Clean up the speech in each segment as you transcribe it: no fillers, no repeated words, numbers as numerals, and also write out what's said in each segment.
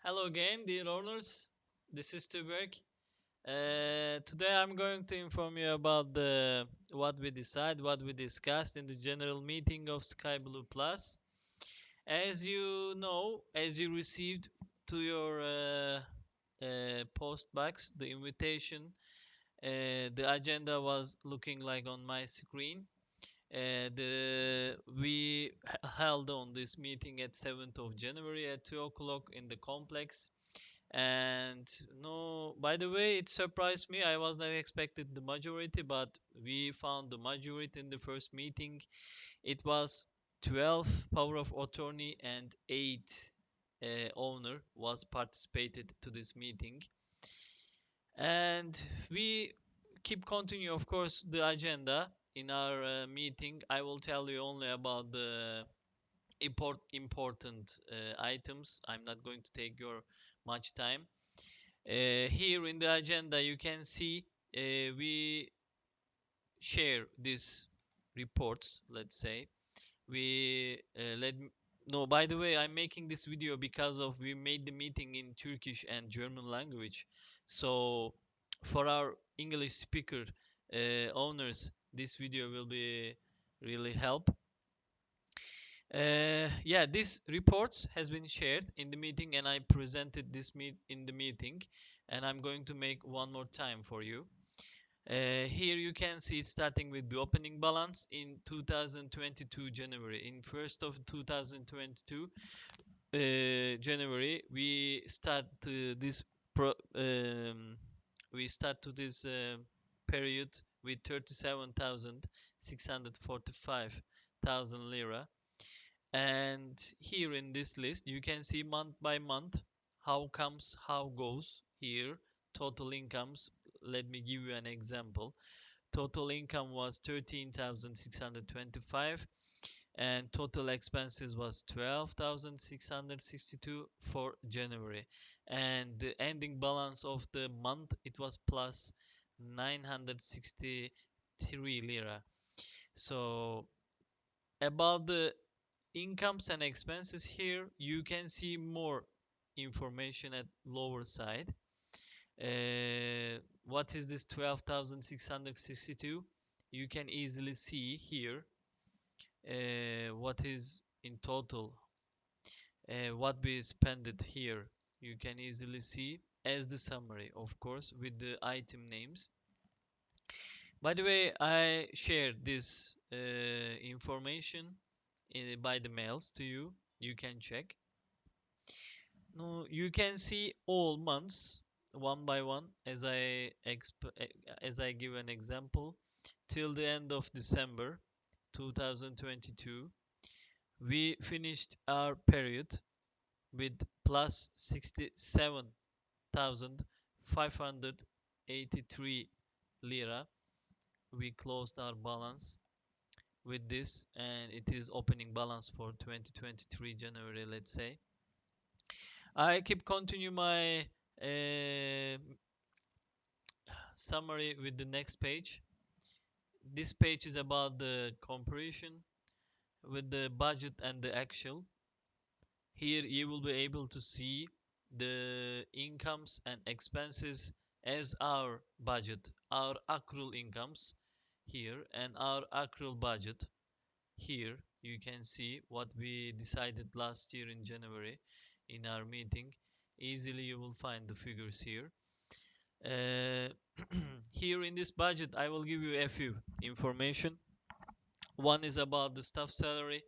Hello again, dear owners. This is Tuberk. Today I'm going to inform you about what we discussed in the general meeting of Sky Blue Plus. As you know, as you received to your post box the invitation, the agenda was looking like on my screen. We held on this meeting at 7th of January at 2 o'clock in the complex. And no, by the way, it surprised me. I was not expected the majority, but we found the majority in the first meeting. It was 12 power of attorney and 8 owner was participated to this meeting. And we keep continue, of course, the agenda in our meeting. I will tell you only about the important items. I'm not going to take your much time. Here in the agenda, you can see we share these reports. Let's say we let no. By the way, I'm making this video because of we made the meeting in Turkish and German language. So for our English speaker owners, this video will be really help. Yeah, this reports has been shared in the meeting, and I presented this meet in the meeting, and I'm going to make one more time for you. Here you can see starting with the opening balance in 2022 January. In 1st of 2022 January, pro, um, we start to this period with 37,645 thousand lira. And here in this list, you can see month by month how comes, how goes. Here, total incomes. Let me give you an example. Total income was 13,625 and total expenses was 12,662 for January. And the ending balance of the month it was plus 963 lira. So about the incomes and expenses, here you can see more information at lower side. What is this 12,662? You can easily see here what is in total, what we spend it here. You can easily see as the summary, of course, with the item names. By the way, I shared this information by the mails to you. You can check. No, you can see all months one by one as I give an example till the end of December 2022. We finished our period with plus 67,583 lira. We closed our balance with this, and it is opening balance for 2023 January, let's say. I keep continue my summary with the next page. This page is about the comparison with the budget and the actual. Here you will be able to see the incomes and expenses as our budget, our accrual incomes here and our accrual budget. Here you can see what we decided last year in January in our meeting. Easily you will find the figures here. Uh, Here in this budget, I will give you a few information. One is about the staff salary.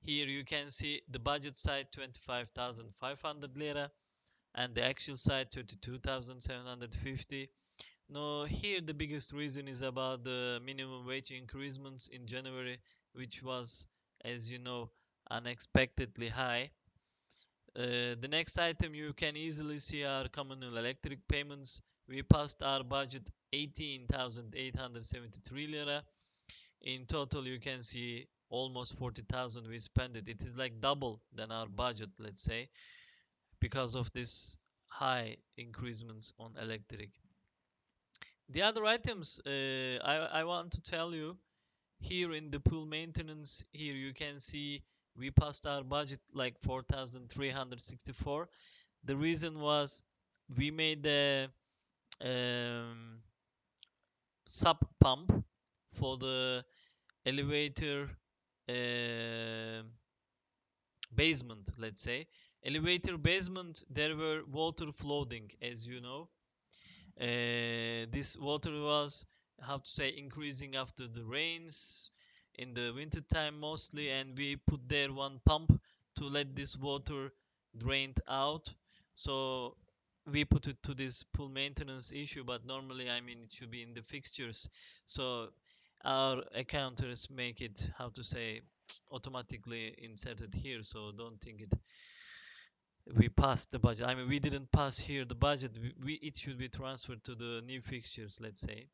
Here you can see the budget side 25,500 lira and the actual side 32,750. No, here the biggest reason is about the minimum wage increments in January, which was, as you know, unexpectedly high. The next item you can easily see are communal electric payments. We passed our budget 18,873 lira. In total, you can see almost 40,000 we spent it. It is like double than our budget, let's say, because of this high increasements on electric. The other items I want to tell you here in the pool maintenance, here you can see we passed our budget like 4,364. The reason was we made a um, sub pump for the elevator uh, basement, let's say. Elevator basement, there were water flooding, as you know. This water was, how to say, increasing after the rains in the winter time mostly, and we put there one pump to let this water drained out. So we put it to this pool maintenance issue, but normally, I mean, it should be in the fixtures. So our accountants make it, how to say, automatically inserted here. So don't think we passed the budget. I mean, we didn't pass here the budget. It should be transferred to the new fixtures, let's say.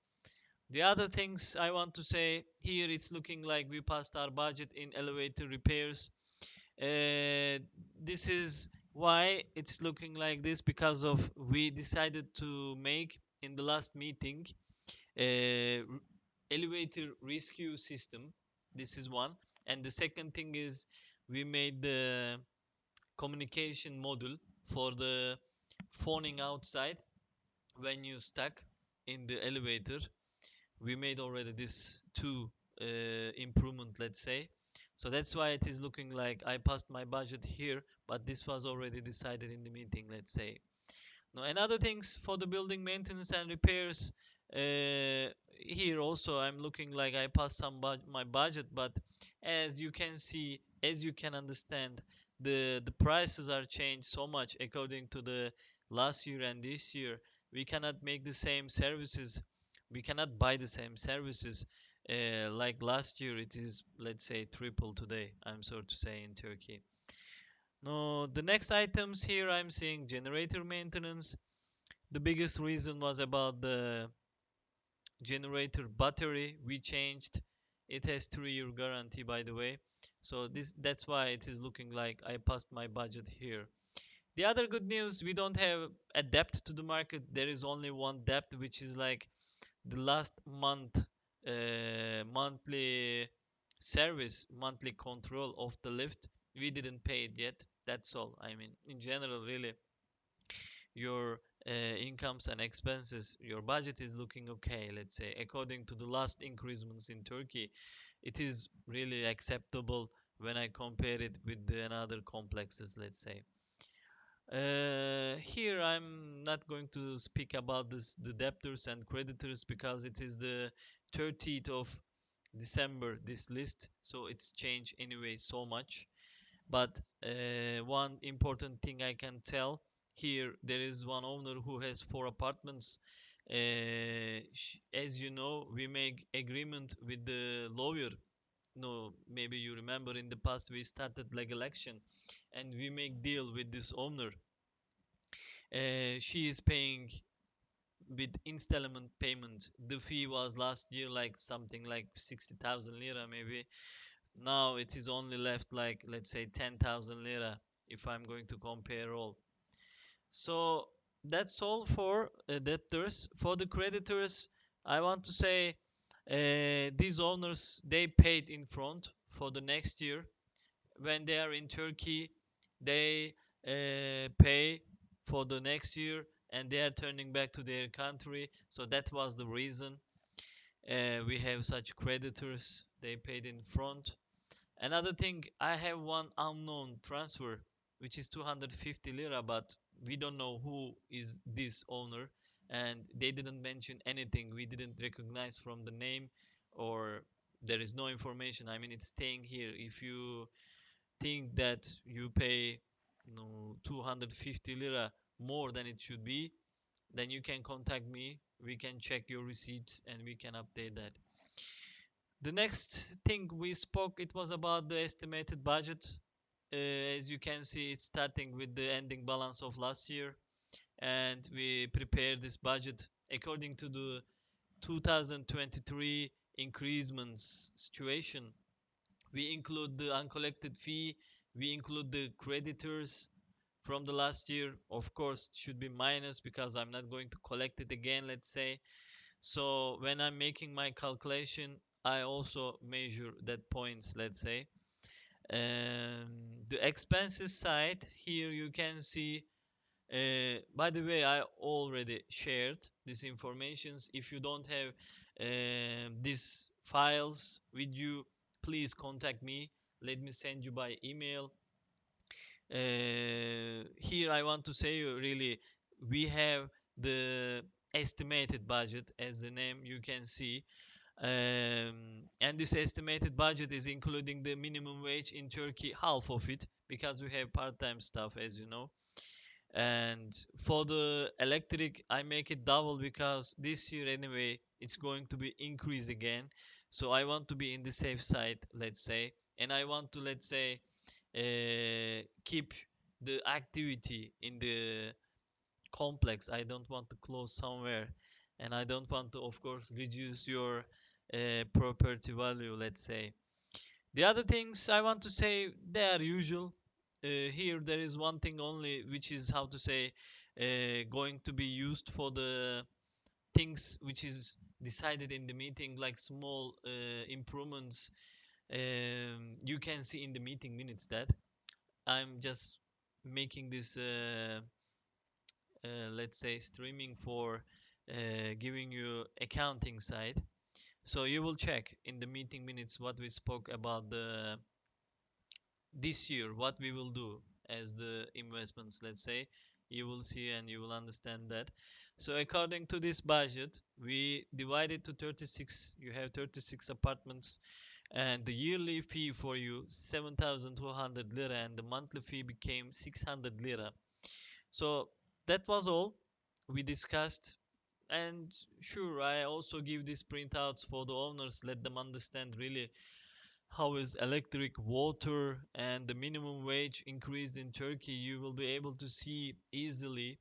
The other things I want to say here, it's looking like we passed our budget in elevator repairs. This is why it's looking like this, because of we decided to make in the last meeting elevator rescue system. This is one, and the second thing is we made the communication module for the phoning outside when you stuck in the elevator. We made already this two improvement, let's say. So that's why it is looking like I passed my budget here, but this was already decided in the meeting, let's say. Now, another things for the building maintenance and repairs. Here also I'm looking like I passed my budget, but as you can see, as you can understand, the prices are changed so much according to the last year and this year. We cannot make the same services. We cannot buy the same services. Like last year, it is, let's say, triple today. I'm sorry to say, in Turkey. No, the next items here I'm seeing generator maintenance. The biggest reason was about the generator battery we changed. It has 3-year guarantee, by the way. So that's why it is looking like I passed my budget here. The other good news, we don't have a debt to the market. There is only one debt, which is like the last month monthly service, monthly control of the lift. We didn't pay it yet. That's all. I mean, in general, really, your incomes and expenses, your budget is looking okay, let's say. According to the last increments in Turkey, it is really acceptable when I compare it with the another complexes, let's say. Here I'm not going to speak about the debtors and creditors, because it is the 30th of December, this list, so it's changed anyway so much. But one important thing I can tell here, there is one owner who has 4 apartments. As you know, we make agreement with the lawyer. No, maybe you remember in the past we started legal action, and we make deal with this owner. She is paying with installment payment. The fee was last year like something like 60,000 lira maybe. Now it is only left like, let's say, 10,000 lira if I'm going to compare all. So that's all for debtors. For the creditors, I want to say these owners, they paid in front for the next year. When they are in Turkey, they pay for the next year, and they are turning back to their country. So that was the reason we have such creditors. They paid in front. Another thing, I have one unknown transfer, which is 250 lira, but we don't know who is this owner, and they didn't mention anything. We didn't recognize from the name, or there is no information. I mean, it's staying here. If you think that you pay, 250 lira more than it should be, then you can contact me. We can check your receipts and we can update that. The next thing we spoke, it was about the estimated budget. As you can see, it's starting with the ending balance of last year, and we prepared this budget according to the 2023 increasements situation. We include the uncollected fee, we include the creditors from the last year. Of course, it should be minus because I'm not going to collect it again, let's say. So when I'm making my calculation, I also measure that points, let's say. The expenses side, here you can see By the way, I already shared these informations. If you don't have these files with you, please contact me. Let me send you by email. Here I want to say really, we have the estimated budget, as the name you can see, and this estimated budget is including the minimum wage in Turkey, half of it, because we have part-time stuff, as you know. And for the electric, I make it double because this year anyway it's going to be increase again. So I want to be in the safe side, let's say, and I want to, let's say, keep the activity in the complex. I don't want to close somewhere, and I don't want to, of course, reduce your property value, let's say. The other things I want to say, they are usual. Here there is one thing only, which is how to say, going to be used for the things which is decided in the meeting, like small improvements. You can see in the meeting minutes that I'm just making this, let's say, streaming for giving you accounting side. So you will check in the meeting minutes what we spoke about the this year, what we will do as the investments, let's say. You will see and you will understand that. So according to this budget, we divided to 36. You have 36 apartments, and the yearly fee for you 7,200 lira, and the monthly fee became 600 lira. So that was all we discussed. And sure, I also give these printouts for the owners, let them understand really how is electric, water, and the minimum wage increased in Turkey. You will be able to see easily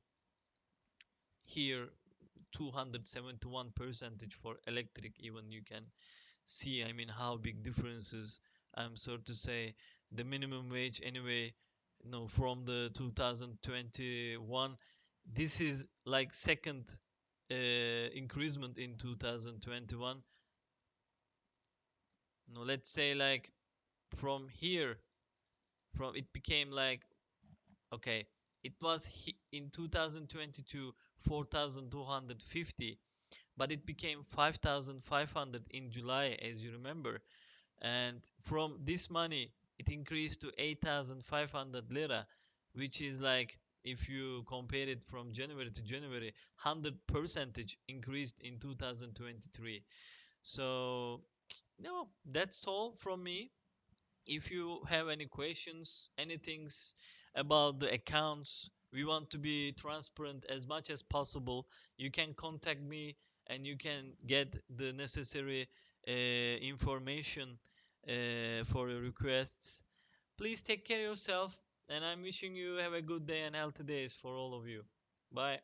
here 271 percentage for electric. Even you can see, I mean, how big differences. I'm sorry to say, the minimum wage anyway, no, from the 2021, this is like second increasement in 2021. No, let's say like from here, from it became like, okay, it was in 2022 4,250, but it became 5,500 in July, as you remember. And from this money, it increased to 8,500 lira, which is like, if you compare it from January to January, 100 percentage increased in 2023. So, no, that's all from me. If you have any questions, anything about the accounts, we want to be transparent as much as possible. You can contact me and you can get the necessary information for your requests. Please take care of yourself, and I'm wishing you have a good day and healthy days for all of you. Bye.